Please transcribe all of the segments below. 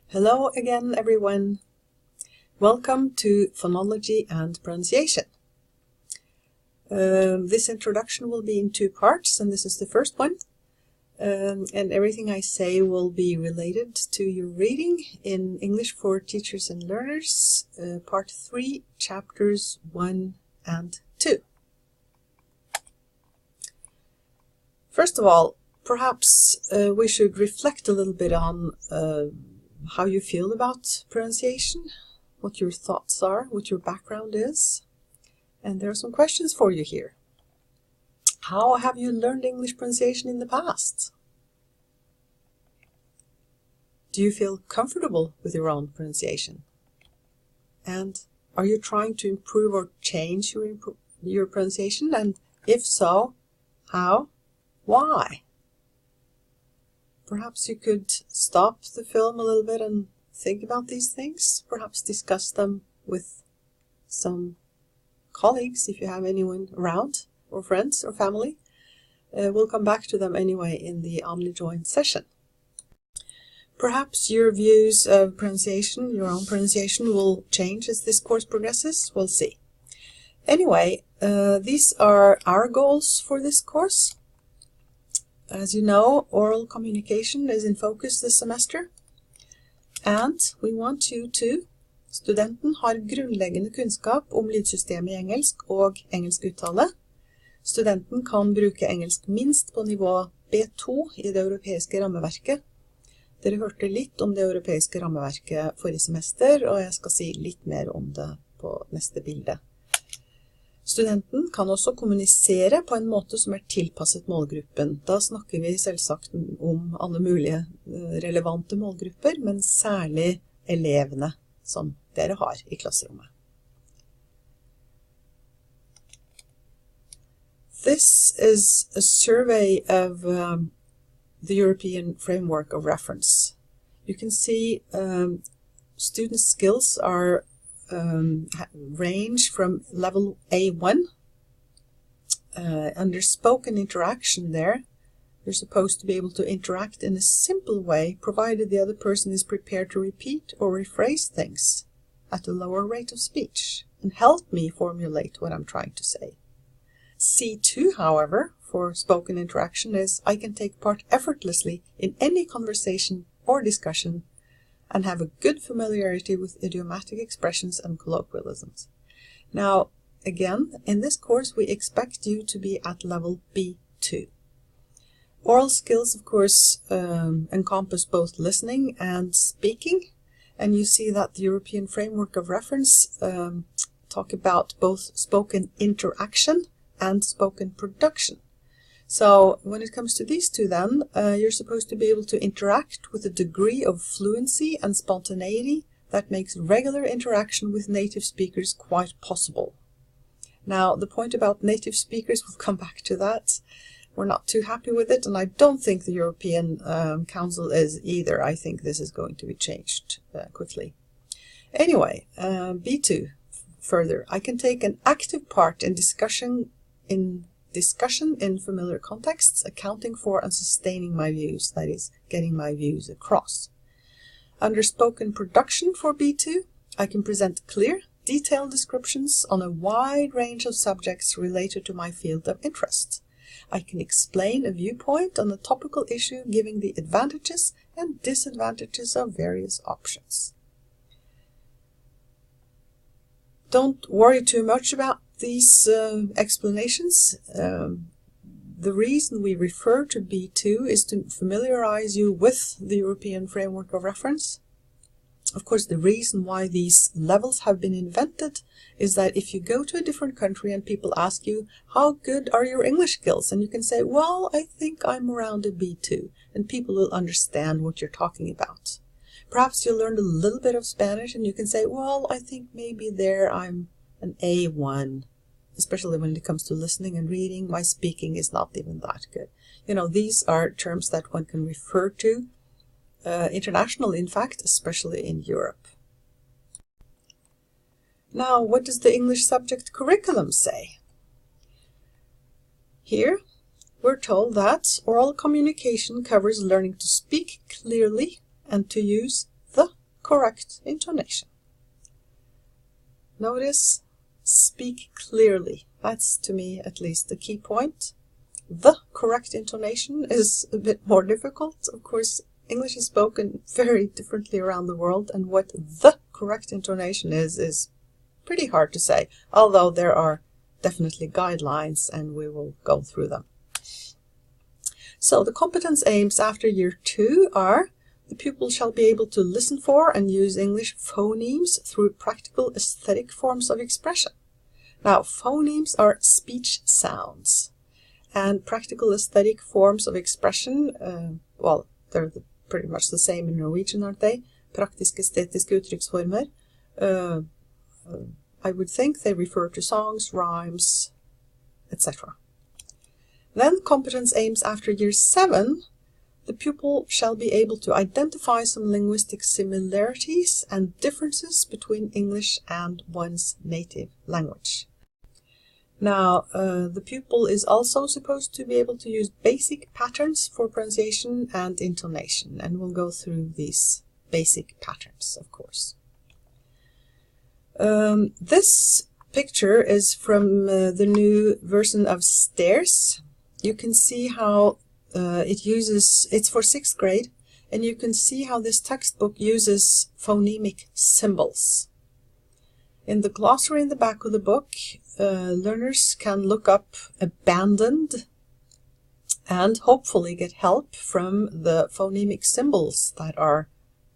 Hello again, everyone. Welcome to phonology and pronunciation. This introduction will be in two parts, and this is the first one. And everything I say will be related to your reading in English for Teachers and Learners, Part 3, Chapters 1 and 2. First of all, perhaps we should reflect a little bit on how you feel about pronunciation, what your thoughts are, what your background is. And there are some questions for you here. How have you learned English pronunciation in the past? Do you feel comfortable with your own pronunciation? And are you trying to improve or change your pronunciation? And if so, how? Why? Perhaps you could stop the film a little bit and think about these things. Perhaps discuss them with some colleagues if you have anyone around, or friends or family. We'll come back to them anyway in the Only Join session. Perhaps your views of pronunciation, your own pronunciation, will change as this course progresses. We'll see. Anyway, these are our goals for this course. As you know, oral communication is in focus this semester, and we want you to Studenten har grunnleggende kunnskap om lydsystemet i engelsk og engelsk uttale. Studenten kan bruke engelsk minst på nivå B2 i det europeiske rammeverket. Dere hørte litt om det europeiske rammeverket forrige semester, og jeg skal si litt mer om det på neste bilde. Studenten kan også kommunisere på en måte som er tilpasset målgruppen. Da snakker vi selvsagt om alle mulige relevante målgrupper, men særlig elevene som dere har i klasserommet. This is a survey of the European Framework of Reference. You can see student skills are range from level A1. Under spoken interaction there, you're supposed to be able to interact in a simple way, provided the other person is prepared to repeat or rephrase things at a lower rate of speech and help me formulate what I'm trying to say. C2, however, for spoken interaction is I can take part effortlessly in any conversation or discussion and have a good familiarity with idiomatic expressions and colloquialisms. Now, again, in this course we expect you to be at level B2. Oral skills, of course, encompass both listening and speaking, and you see that the European Framework of Reference talk about both spoken interaction and spoken production. So when it comes to these two then, you're supposed to be able to interact with a degree of fluency and spontaneity that makes regular interaction with native speakers quite possible. Now, the point about native speakers, we'll come back to that. We're not too happy with it, and I don't think the European Council is either. I think this is going to be changed quickly. Anyway, B2 further. I can take an active part in discussion in familiar contexts, accounting for and sustaining my views, that is, getting my views across. Under spoken production for B2, I can present clear, detailed descriptions on a wide range of subjects related to my field of interest. I can explain a viewpoint on a topical issue, giving the advantages and disadvantages of various options. Don't worry too much about these explanations. The reason we refer to B2 is to familiarize you with the European Framework of Reference. Of course, the reason why these levels have been invented is that if you go to a different country and people ask you, how good are your English skills? And you can say, well, I think I'm around a B2, and people will understand what you're talking about. Perhaps you learned a little bit of Spanish and you can say, well, I think maybe there I'm an A1, especially when it comes to listening and reading. My speaking is not even that good. You know, these are terms that one can refer to internationally, in fact, especially in Europe. Now, what does the English subject curriculum say? Here, we're told that oral communication covers learning to speak clearly and to use the correct intonation. Notice, speak clearly. That's, to me at least, the key point. The correct intonation is a bit more difficult. Of course, English is spoken very differently around the world, and what the correct intonation is pretty hard to say, although there are definitely guidelines and we will go through them. So the competence aims after year 2 are: the pupil shall be able to listen for and use English phonemes through practical aesthetic forms of expression. Now, phonemes are speech sounds, and practical aesthetic forms of expression, well, they're pretty much the same in Norwegian, aren't they? Praktiske estetiske uttrykksformer. I would think they refer to songs, rhymes, etc. Then competence aims after year 7. The pupil shall be able to identify some linguistic similarities and differences between English and one's native language. Now, the pupil is also supposed to be able to use basic patterns for pronunciation and intonation, and we'll go through these basic patterns, of course. This picture is from the new version of Stairs. You can see how it's for 6th grade, and you can see how this textbook uses phonemic symbols. In the glossary in the back of the book, learners can look up abandoned and hopefully get help from the phonemic symbols that are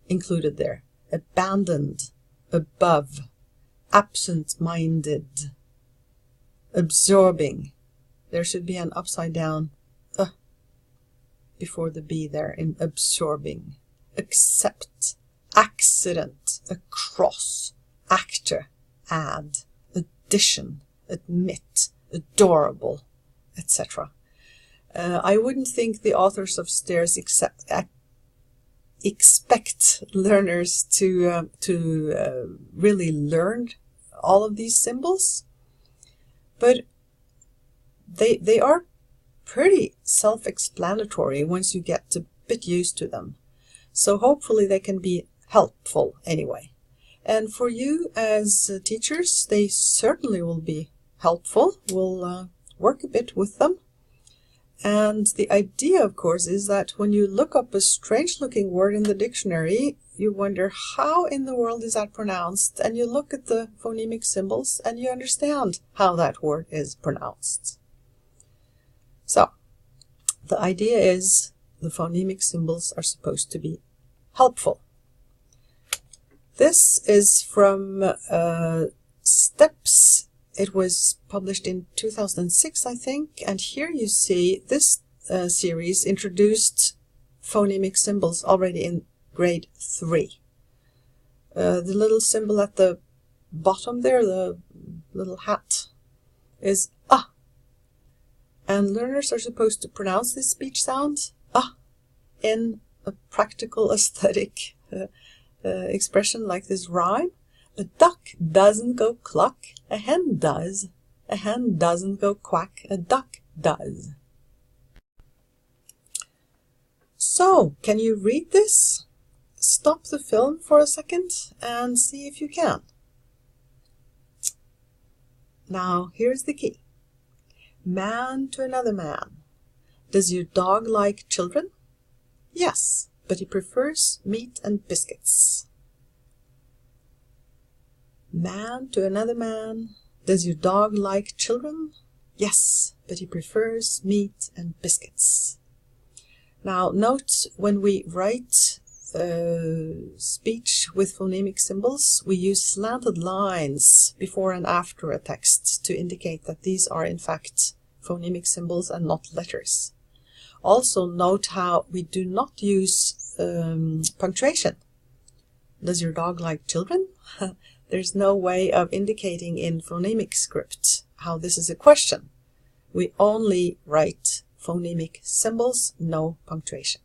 included there. Abandoned, above, absent-minded, absorbing. There should be an upside down before the B there in absorbing. Accept, accident, across, actor, add, addition, admit, adorable, etc. I wouldn't think the authors of Stairs expect learners to really learn all of these symbols, but they are pretty self-explanatory once you get a bit used to them. So hopefully they can be helpful anyway. And for you as teachers, they certainly will be helpful. We'll work a bit with them. And the idea, of course, is that when you look up a strange-looking word in the dictionary, you wonder how in the world is that pronounced, and you look at the phonemic symbols and you understand how that word is pronounced. So, the idea is the phonemic symbols are supposed to be helpful. This is from Steps. It was published in 2006, I think, and here you see this series introduced phonemic symbols already in grade 3. The little symbol at the bottom there, the little hat, is ah. And learners are supposed to pronounce this speech sound ah in a practical aesthetic expression like this rhyme. A duck doesn't go cluck, a hen does. A hen doesn't go quack, a duck does. So, can you read this? Stop the film for a second and see if you can. Now, here's the key. Man to another man. Does your dog like children? Yes, but he prefers meat and biscuits. Man to another man. Does your dog like children? Yes, but he prefers meat and biscuits. Now, note when we write speech with phonemic symbols, we use slanted lines before and after a text to indicate that these are in fact phonemic symbols and not letters. Also note how we do not use punctuation. Does your dog like children? There's no way of indicating in phonemic script how this is a question. We only write phonemic symbols, no punctuation.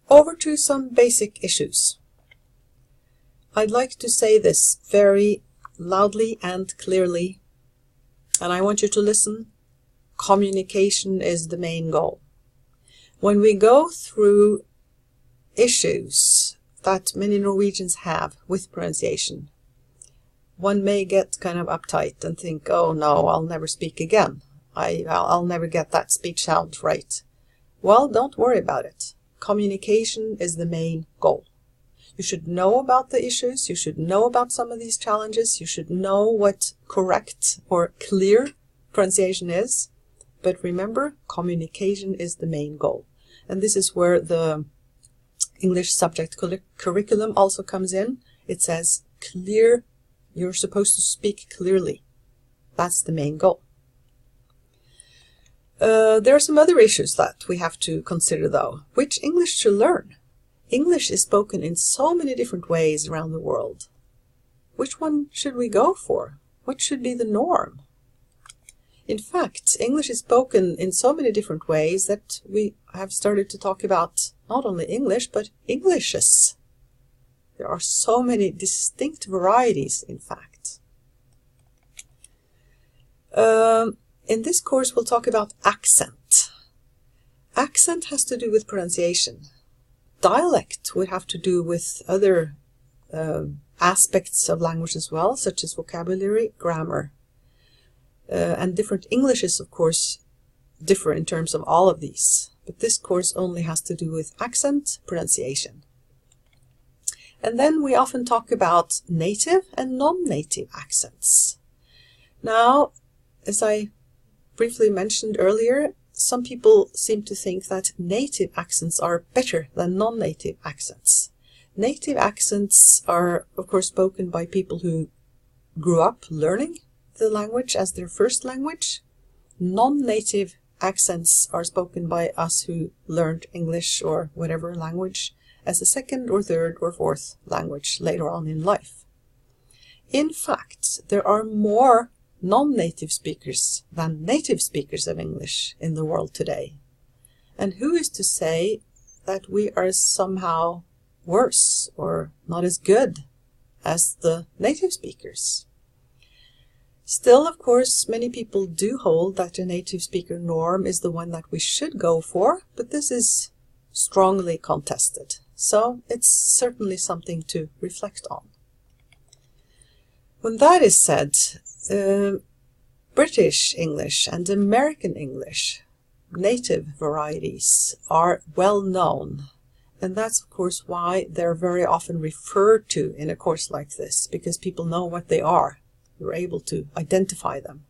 Over to some basic issues. I'd like to say this very loudly and clearly, and I want you to listen. Communication is the main goal. When we go through issues that many Norwegians have with pronunciation. One may get kind of uptight and think, oh no, I'll never speak again. I'll never get that speech sound right. Well, don't worry about it. Communication is the main goal. You should know about the issues, you should know about some of these challenges, you should know what correct or clear pronunciation is. But remember, communication is the main goal. And this is where the English subject curriculum also comes in. It says clear, you're supposed to speak clearly. That's the main goal. There are some other issues that we have to consider though. Which English to learn? English is spoken in so many different ways around the world. Which one should we go for? What should be the norm? In fact, English is spoken in so many different ways that we have started to talk about not only English, but Englishes. There are so many distinct varieties, in fact. In this course, we'll talk about accent. Accent has to do with pronunciation. Dialect would have to do with other aspects of language as well, such as vocabulary, grammar. And different Englishes, of course, differ in terms of all of these. But this course only has to do with accent, pronunciation. And then we often talk about native and non-native accents. Now, as I briefly mentioned earlier, some people seem to think that native accents are better than non-native accents. Native accents are, of course, spoken by people who grew up learning the language as their first language. Non-native accents are spoken by us who learned English or whatever language as a second or third or fourth language later on in life. In fact, there are more non-native speakers than native speakers of English in the world today. And who is to say that we are somehow worse or not as good as the native speakers? Still, of course, many people do hold that a native speaker norm is the one that we should go for, but this is strongly contested. So it's certainly something to reflect on. When that is said, British English and American English, native varieties, are well known. And that's, of course, why they're very often referred to in a course like this, because people know what they are. You're able to identify them.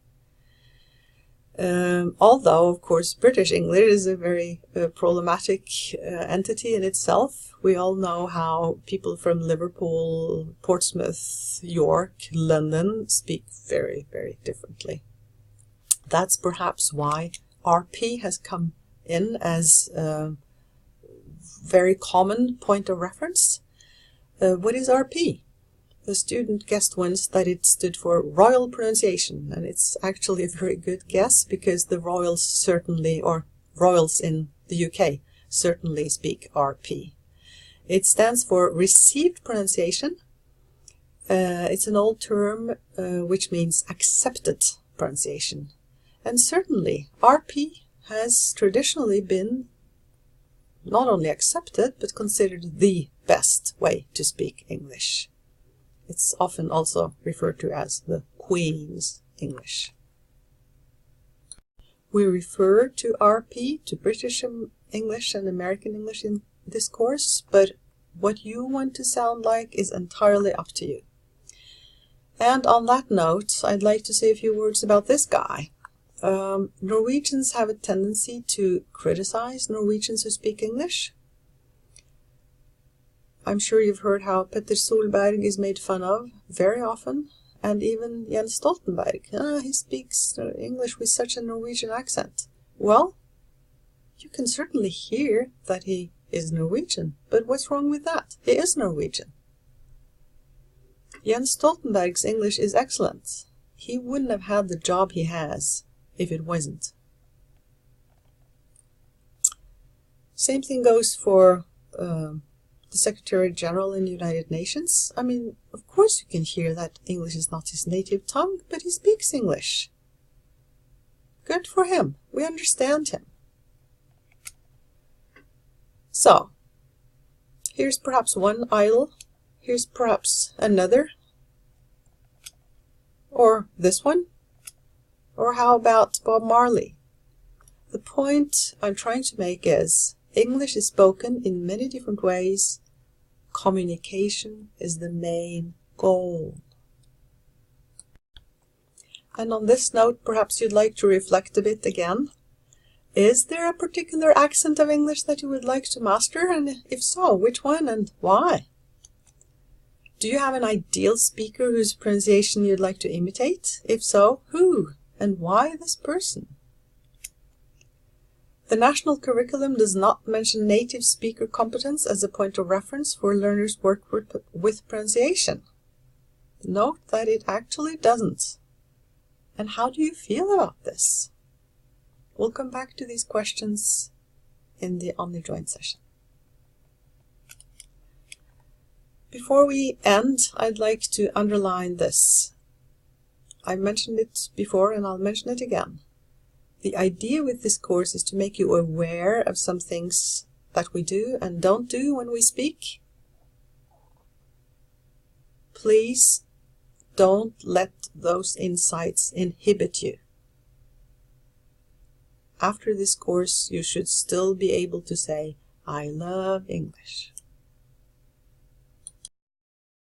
Although, of course, British English is a very problematic entity in itself. We all know how people from Liverpool, Portsmouth, York, London speak very, very differently. That's perhaps why RP has come in as a very common point of reference. What is RP? The student guessed once that it stood for Royal Pronunciation, and it's actually a very good guess because the royals certainly, or royals in the UK, certainly speak RP. It stands for Received Pronunciation. It's an old term which means accepted pronunciation. And certainly RP has traditionally been not only accepted but considered the best way to speak English. It's often also referred to as the Queen's English. We refer to RP, to British English and American English in this course, but what you want to sound like is entirely up to you. And on that note, I'd like to say a few words about this guy. Norwegians have a tendency to criticize Norwegians who speak English. I'm sure you've heard how Petter Solberg is made fun of very often, and even Jens Stoltenberg. He speaks English with such a Norwegian accent. Well, you can certainly hear that he is Norwegian, but what's wrong with that? He is Norwegian. Jens Stoltenberg's English is excellent. He wouldn't have had the job he has if it wasn't. Same thing goes for the Secretary General in the United Nations. I mean, of course you can hear that English is not his native tongue, but he speaks English. Good for him. We understand him. So, Here's perhaps one idol. Here's perhaps another. Or this one. Or how about Bob Marley? The point I'm trying to make is English is spoken in many different ways. Communication is the main goal. And on this note, perhaps you'd like to reflect a bit again. Is there a particular accent of English that you would like to master? And if so, which one and why? Do you have an ideal speaker whose pronunciation you'd like to imitate? If so, who and why this person? The national curriculum does not mention native speaker competence as a point of reference for learners work with pronunciation. Note that it actually doesn't. And how do you feel about this? We'll come back to these questions in the OmniJoin session. Before we end, I'd like to underline this. I mentioned it before and I'll mention it again. The idea with this course is to make you aware of some things that we do and don't do when we speak. Please don't let those insights inhibit you. After this course, you should still be able to say, I love English.